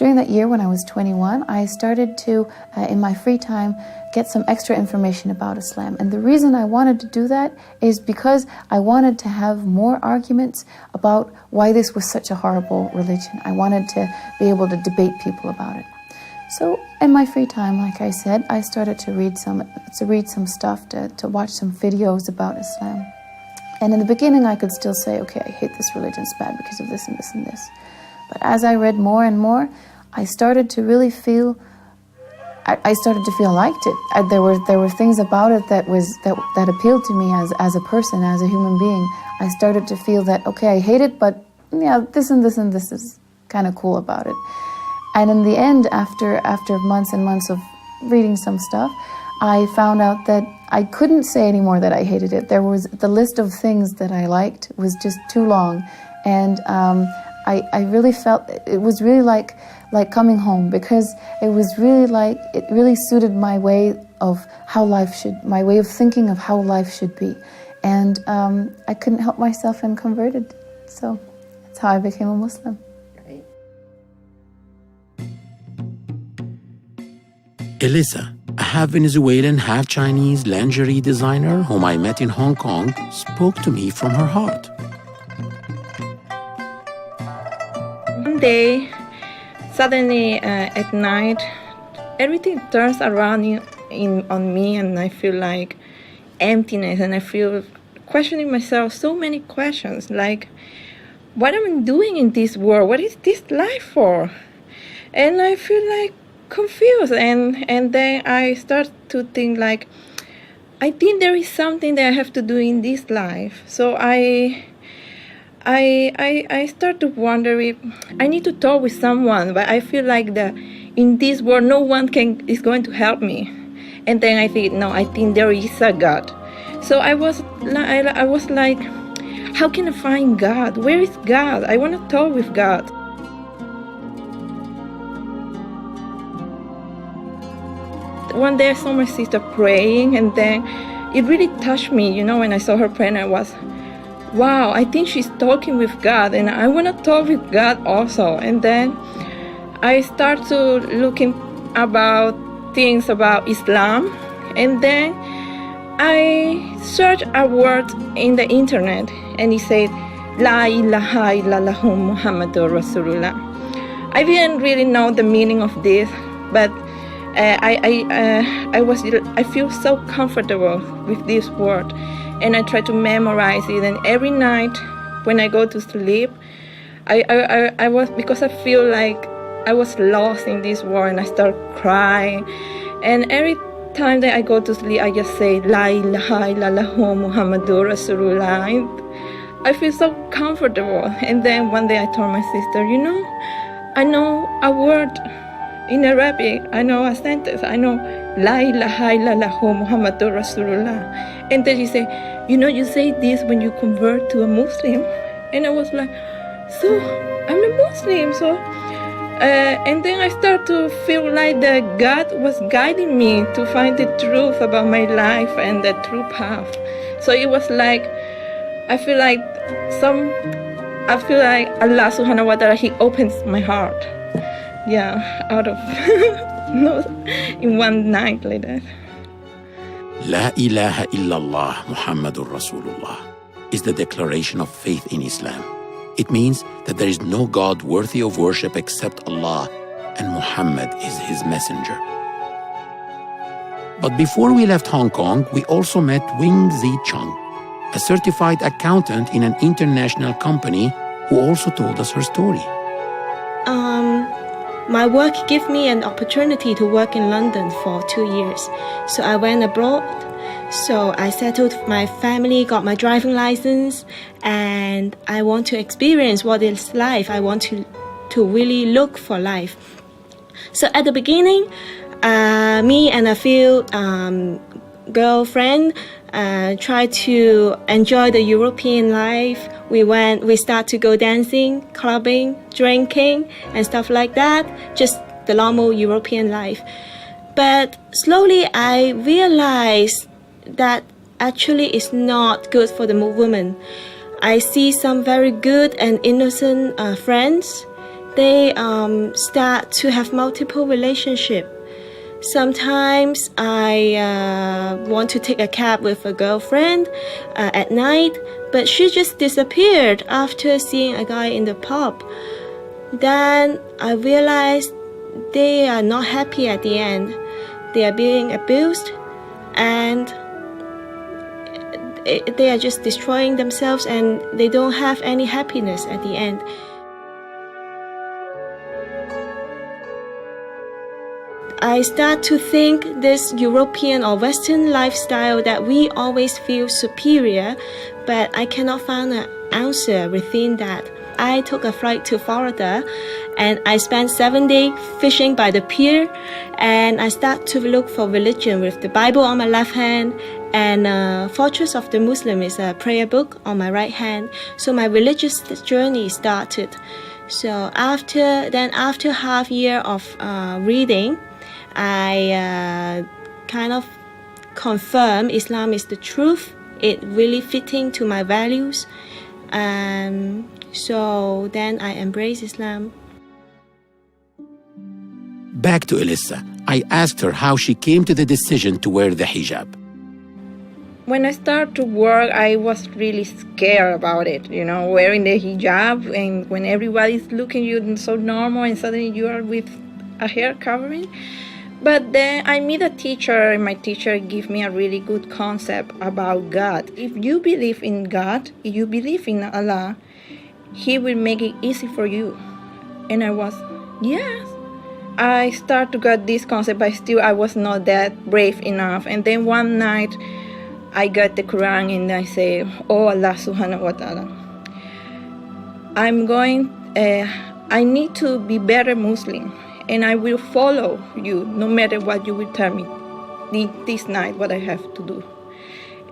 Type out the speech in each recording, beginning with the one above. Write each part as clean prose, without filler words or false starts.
during that year when I was 21, I started to, in my free time, get some extra information about Islam. And the reason I wanted to do that is because I wanted to have more arguments about why this was such a horrible religion. I wanted to be able to debate people about it. So in my free time, like I said, I started to read some stuff, to watch some videos about Islam. And in the beginning, I could still say, okay, I hate this religion, it's bad because of this and this and this. But as I read more and more, I started to really feel, I started to feel I liked it. There were things about it that appealed to me as a person, as a human being. I started to feel that, okay, I hate it, but yeah, this and this and this is kind of cool about it. And in the end, after months and months of reading some stuff, I found out that I couldn't say anymore that I hated it. The list of things that I liked was just too long. And I really felt, it was really like coming home, because it really suited my way of my way of thinking of how life should be. And I couldn't help myself and converted. So that's how I became a Muslim. Elisa, a half Venezuelan, half Chinese lingerie designer whom I met in Hong Kong, spoke to me from her heart. One day, suddenly at night, everything turns around on me, and I feel like emptiness, and I feel questioning myself so many questions, like, what am I doing in this world? What is this life for? And I feel like confused, and then I start to think like, I think there is something that I have to do in this life. So I start to wonder if I need to talk with someone, but I feel like in this world no one is going to help me. And then I think, no, I think there is a God. So I was like, how can I find God? Where is God? I want to talk with God. One day I saw my sister praying, and then it really touched me, when I saw her praying. I was, wow, I think she's talking with God, and I want to talk with God also. And then I start to looking about things about Islam, and then I searched a word in the internet, and it said, La ilaha illallah Muhammadur Rasulullah. I didn't really know the meaning of this, but I feel so comfortable with this word, and I try to memorize it. And every night when I go to sleep, I was, because I feel like I was lost in this world, and I start crying. And every time that I go to sleep, I just say La ilaha illallah Muhammadur Rasulullah. I feel so comfortable. And then one day I told my sister, I know a word in Arabic, I know a sentence, I know La ilaha illallah Muhammadur Rasulullah. And then she said, you say this when you convert to a Muslim. And I was like, so I'm a Muslim. So and then I start to feel like that God was guiding me to find the truth about my life and the true path. So it was like, I feel like Allah subhanahu wa ta'ala, He opens my heart. Yeah, out of in one night like that. La ilaha illallah Muhammadur Rasulullah is the declaration of faith in Islam. It means that there is no God worthy of worship except Allah, and Muhammad is His messenger. But before we left Hong Kong, we also met Wing Zi Chung, a certified accountant in an international company, who also told us her story. My work gave me an opportunity to work in London for 2 years. So I went abroad. So I settled with my family, got my driving license, and I want to experience what is life. I want to really look for life. So at the beginning, me and a few girlfriends tried to enjoy the European life. We start to go dancing, clubbing, drinking, and stuff like that. Just the normal European life. But slowly I realized that actually it's not good for the woman. I see some very good and innocent friends. they start to have multiple relationships. Sometimes I want to take a cab with a girlfriend at night, but she just disappeared after seeing a guy in the pub. Then I realized they are not happy at the end. They are being abused, and they are just destroying themselves, and they don't have any happiness at the end. I start to think this European or Western lifestyle that we always feel superior, but I cannot find an answer within that. I took a flight to Florida, and I spent 7 days fishing by the pier, and I start to look for religion with the Bible on my left hand, and Fortress of the Muslim is a prayer book on my right hand. So my religious journey started. So after half year of reading, I kind of confirm Islam is the truth. It really fitting to my values. So then I embrace Islam. Back to Elissa. I asked her how she came to the decision to wear the hijab. When I started to work, I was really scared about it, wearing the hijab, and when everybody's looking at you so normal and suddenly you are with a hair covering. But then I meet a teacher, and my teacher gave me a really good concept about God. If you believe in God, if you believe in Allah, He will make it easy for you. And I was, yes. I started to get this concept, but still I was not that brave enough. And then one night, I got the Quran and I say, oh Allah subhanahu wa ta'ala, I need to be better Muslim, and I will follow you no matter what you will tell me this night what I have to do.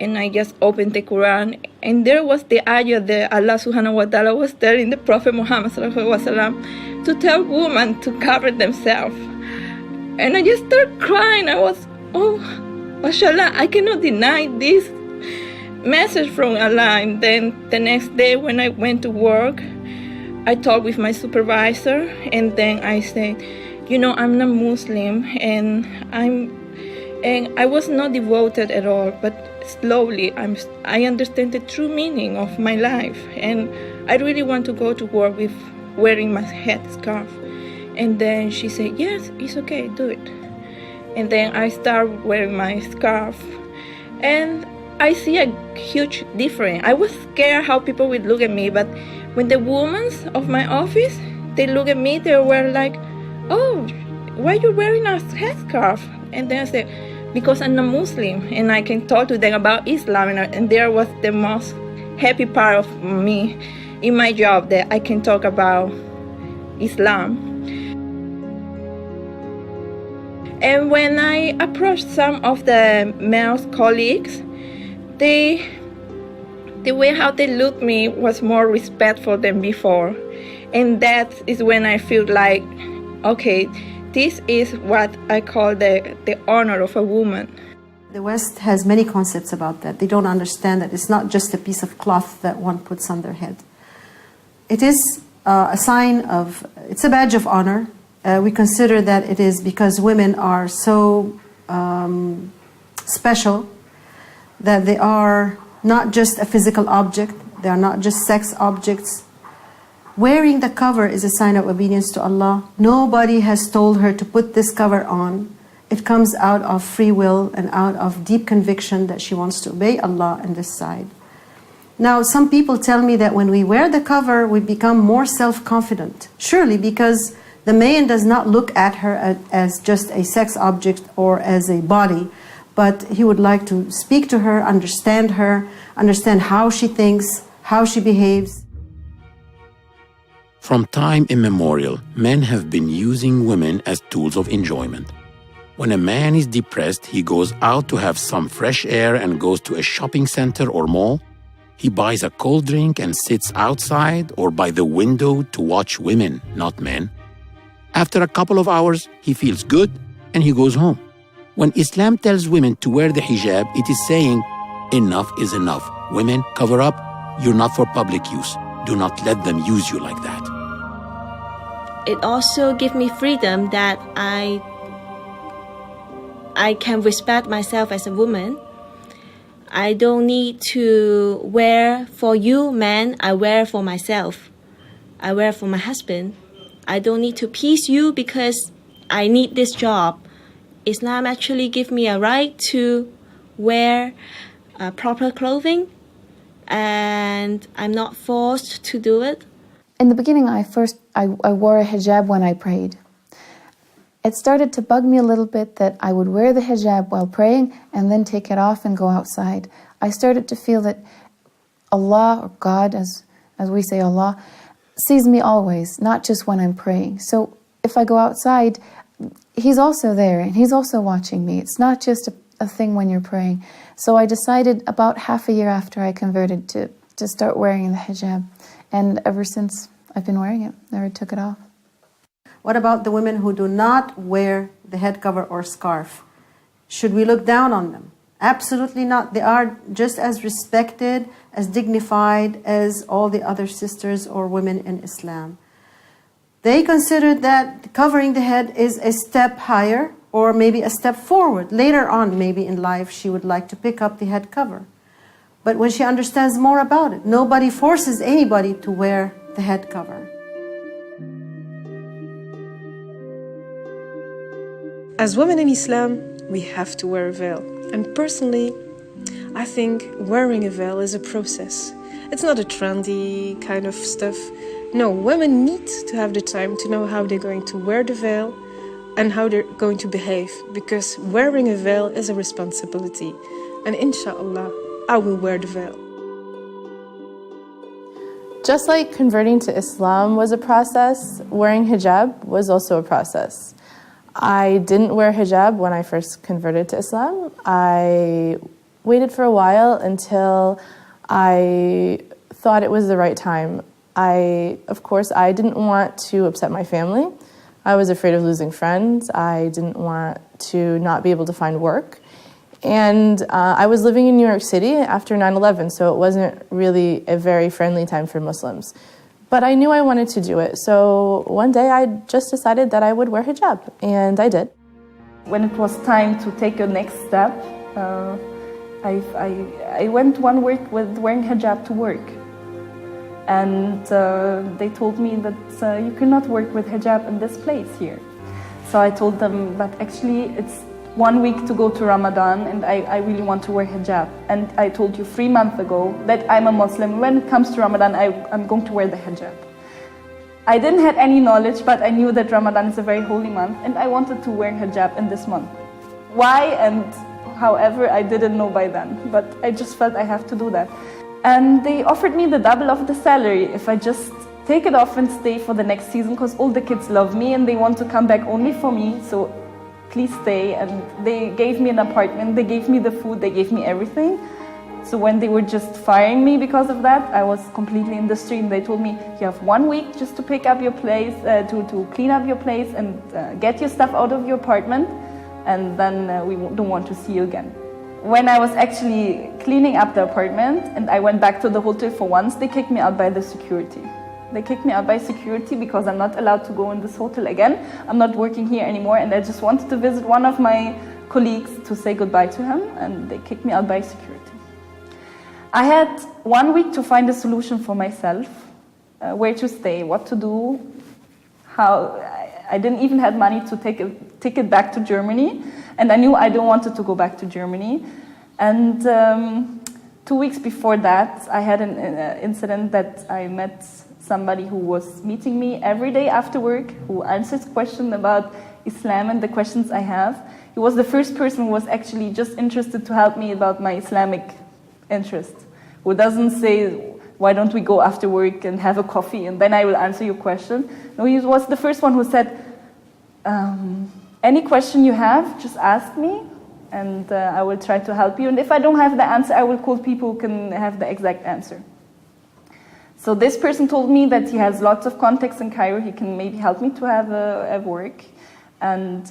And I just opened the Quran, and there was the ayah that Allah subhanahu wa ta'ala was telling the Prophet Muhammad sallallahu alaihi wasallam to tell women to cover themselves. And I just started crying. I was, mashallah, I cannot deny this message from Allah. And then the next day when I went to work, I talked with my supervisor, and then I said, I'm not Muslim, and I was not devoted at all, but slowly I understand the true meaning of my life, and I really want to go to work with wearing my head scarf. And then she said, yes, it's okay, do it. And then I start wearing my scarf, and I see a huge difference. I was scared how people would look at me, but when the women of my office, they look at me, they were like, oh, why are you wearing a headscarf? And then I said, because I'm a Muslim, and I can talk to them about Islam, and there was the most happy part of me in my job, that I can talk about Islam. And when I approached some of the male colleagues, the way how they looked at me was more respectful than before. And that is when I feel like, okay, this is what I call the honor of a woman. The West has many concepts about that. They don't understand that it's not just a piece of cloth that one puts on their head. It is a sign of, it's a badge of honor. We consider that it is because women are so special that they are not just a physical object, they are not just sex objects. Wearing the cover is a sign of obedience to Allah. Nobody has told her to put this cover on. It comes out of free will and out of deep conviction that she wants to obey Allah on this side. Now, some people tell me that when we wear the cover, we become more self-confident. Surely, because the man does not look at her as just a sex object or as a body, but he would like to speak to her, understand how she thinks, how she behaves. From time immemorial, men have been using women as tools of enjoyment. When a man is depressed, he goes out to have some fresh air and goes to a shopping center or mall. He buys a cold drink and sits outside or by the window to watch women, not men. After a couple of hours, he feels good and he goes home. When Islam tells women to wear the hijab, it is saying, enough is enough. Women, cover up. You're not for public use. Do not let them use you like that. it also gives me freedom that I can respect myself as a woman. I don't need to wear for you, man. I wear for myself. I wear for my husband. I don't need to please you because I need this job. Islam actually gives me a right to wear proper clothing, and I'm not forced to do it. In the beginning, I wore a hijab when I prayed. It started to bug me a little bit that I would wear the hijab while praying and then take it off and go outside. I started to feel that Allah, or God, as we say Allah, sees me always, not just when I'm praying. So if I go outside, He's also there and He's also watching me. It's not just a thing when you're praying. So I decided about half a year after I converted to start wearing the hijab. And ever since, I've been wearing it, never took it off. What about the women who do not wear the head cover or scarf? Should we look down on them? Absolutely not. They are just as respected, as dignified as all the other sisters or women in Islam. They consider that covering the head is a step higher or maybe a step forward. Later on, maybe in life, she would like to pick up the head cover. But when she understands more about it, nobody forces anybody to wear the head cover. As women in Islam, we have to wear a veil. And personally, I think wearing a veil is a process. It's not a trendy kind of stuff. No, women need to have the time to know how they're going to wear the veil and how they're going to behave, because wearing a veil is a responsibility. And inshallah, I will wear the veil. Just like converting to Islam was a process, wearing hijab was also a process. I didn't wear hijab when I first converted to Islam. I waited for a while until I thought it was the right time. Of course, I didn't want to upset my family. I was afraid of losing friends. I didn't want to not be able to find work. And I was living in New York City after 9/11, so it wasn't really a very friendly time for Muslims. But I knew I wanted to do it, so one day I just decided that I would wear hijab, and I did. When it was time to take a next step, I went one week with wearing hijab to work. And they told me that you cannot work with hijab in this place here. So I told them that actually it's 1 week to go to Ramadan and I really want to wear hijab. And I told you 3 months ago that I'm a Muslim. When it comes to Ramadan, I'm going to wear the hijab. I didn't have any knowledge, but I knew that Ramadan is a very holy month and I wanted to wear hijab in this month. Why and however, I didn't know by then, but I just felt I have to do that. And they offered me the double of the salary if I just take it off and stay for the next season, because all the kids love me and they want to come back only for me, so please stay. And they gave me an apartment, they gave me the food, they gave me everything. So when they were just firing me because of that, I was completely in the street. They told me, you have 1 week just to pick up your place, to clean up your place and get your stuff out of your apartment, and then we don't want to see you again. When I was actually cleaning up the apartment and I went back to the hotel for once, they kicked me out by the security. They kicked me out by security because I'm not allowed to go in this hotel again. I'm not working here anymore, and I just wanted to visit one of my colleagues to say goodbye to him, and they kicked me out by security. I had 1 week to find a solution for myself, where to stay, what to do, how. I didn't even have money to take a ticket back to Germany, and I knew I don't want to go back to Germany. And 2 weeks before that, I had an incident that I met somebody who was meeting me every day after work, who answers questions about Islam and the questions I have. He was the first person who was actually just interested to help me about my Islamic interest, who doesn't say, why don't we go after work and have a coffee and then I will answer your question. No, he was the first one who said, any question you have, just ask me and I will try to help you. And if I don't have the answer, I will call people who can have the exact answer. So this person told me that he has lots of contacts in Cairo. He can maybe help me to have a work. And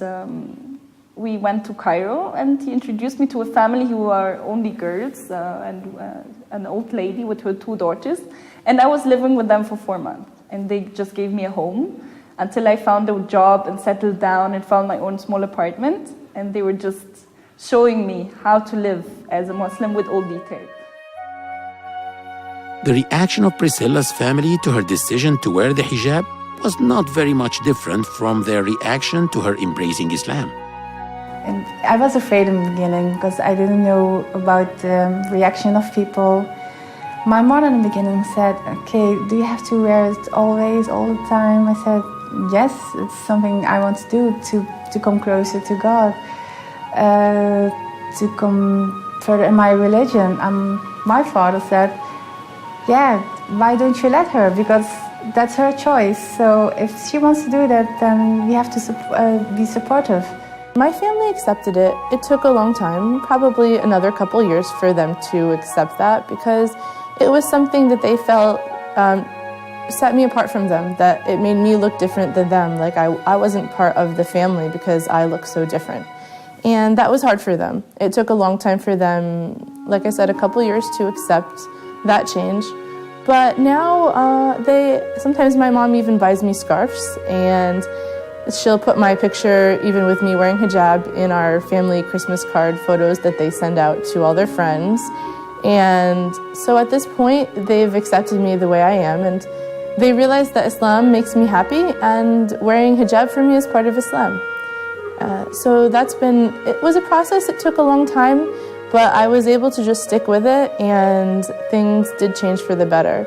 we went to Cairo and he introduced me to a family who are only girls and an old lady with her 2 daughters. And I was living with them for 4 months. And they just gave me a home. until I found a job and settled down and found my own small apartment. And they were just showing me how to live as a Muslim with all detail. The reaction of Priscilla's family to her decision to wear the hijab was not very much different from their reaction to her embracing Islam. And I was afraid in the beginning because I didn't know about the reaction of people. My mother in the beginning said, okay, do you have to wear it always, all the time? I said, yes, it's something I want to do to come closer to God, to come further in my religion. My father said, yeah, why don't you let her? Because that's her choice. So if she wants to do that, then we have to be supportive. My family accepted it. It took a long time, probably another couple years for them to accept that, because it was something that they felt set me apart from them, that it made me look different than them. Like I wasn't part of the family because I look so different. And that was hard for them. It took a long time for them, like I said, a couple years to accept that change. But now sometimes my mom even buys me scarves, and she'll put my picture, even with me wearing hijab, in our family Christmas card photos that they send out to all their friends. And so at this point, they've accepted me the way I am, and they realize that Islam makes me happy, and wearing hijab for me is part of Islam. So it was a process. It took a long time, but I was able to just stick with it, and things did change for the better.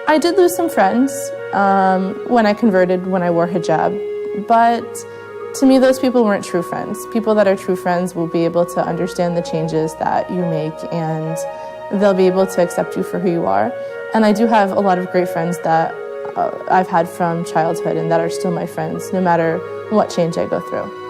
I did lose some friends when I converted, when I wore hijab, but to me, those people weren't true friends. People that are true friends will be able to understand the changes that you make, and they'll be able to accept you for who you are. And I do have a lot of great friends that I've had from childhood and that are still my friends, no matter what change I go through.